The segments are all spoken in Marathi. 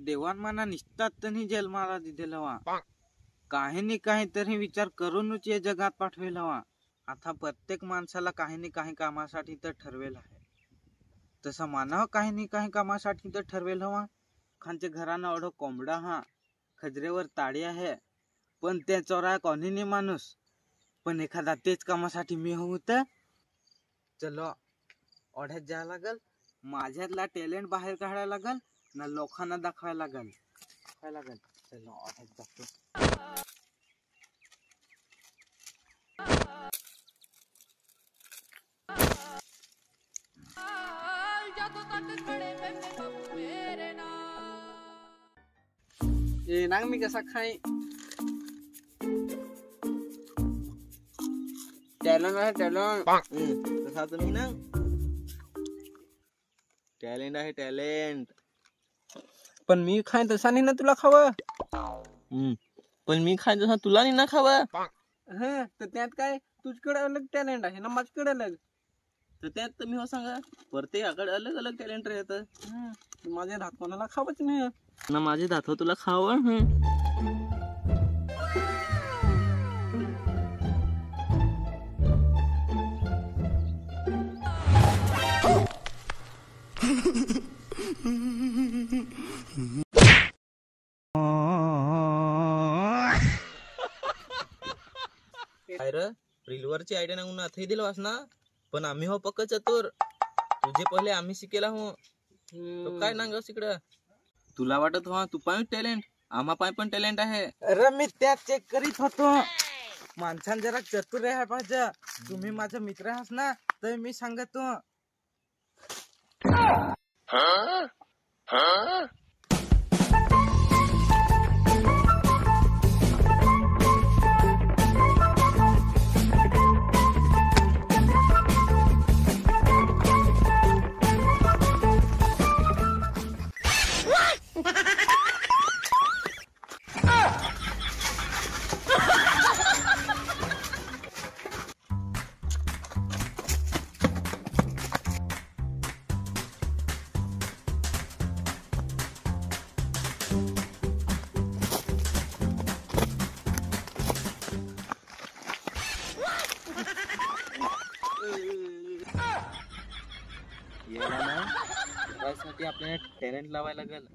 देवान मना निसतात तरी जन्माला दिलेला वा काही नाही काहीतरी विचार करूनच या जगात पाठवेल हवा. आता प्रत्येक माणसाला काही नाही काही कामासाठी तर ठरवेल आहे. तसं मानव काही नाही काही कामासाठी तर ठरवेल हवा. खांच्या घरानं एवढं कोंबडा हा खजरेवर ताडी आहे पण ते चोरा कोणी नाही माणूस. पण एखादा तेच कामासाठी मी होत चलो ओढ्यात जायला लागल. माझ्यातला टॅलेंट बाहेर काढायला लागल ना लोकांना दाखवायला लागल. चलो ओढ्यात जातो. ए नांग मी कसा खाई टॅलेंट आहे टॅलेंट तसा तुम्ही ना टॅलेंट आहे टॅलेंट. पण मी खाय तसा नाही ना तुला खावं. पण मी खाय तसा तुला नाही ना खावं. तर त्यात काय तुझ्याकडे अलग टॅलेंट आहे ना माझ्याकडे अलग. तर त्यात तुम्ही हो सांगा प्रत्येकाकडे अलग अलग टॅलेंट राहतं. माझ्या हात कोणाला खावंच नाही ना माझे दाखव तुला खावं. रीलवरची आयडिया ना अथई दिल वास ना पण आम्ही हो पक्क चतुर. तुझे पहिले आम्ही शिकेला हो तो काय नांग इकडं. तुला वाटत हो तू पाय टॅलेंट आम्हा पाय पण टॅलेंट आहे. अरे मी त्यात चेक करीत होतो. माणसां जरा चतुर आहे पाहिजे. तुम्ही माझा मित्र आहात ना तर मी सांगतो. त्यासाठी आपल्याला टॅलेंट लावायला लागेल.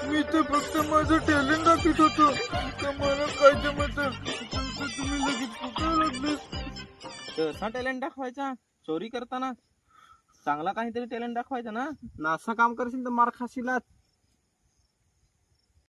मी तर फक्त माझं टॅलेंट दाखवत होतो. मला काय जमत तुम्ही लगेच फुकायला लागले. तसा टॅलेंट दाखवायचा चोरी करताना चांगला काहीतरी टॅलेंट दाखवायचा ना. असं काम करशील तर मार खाशील.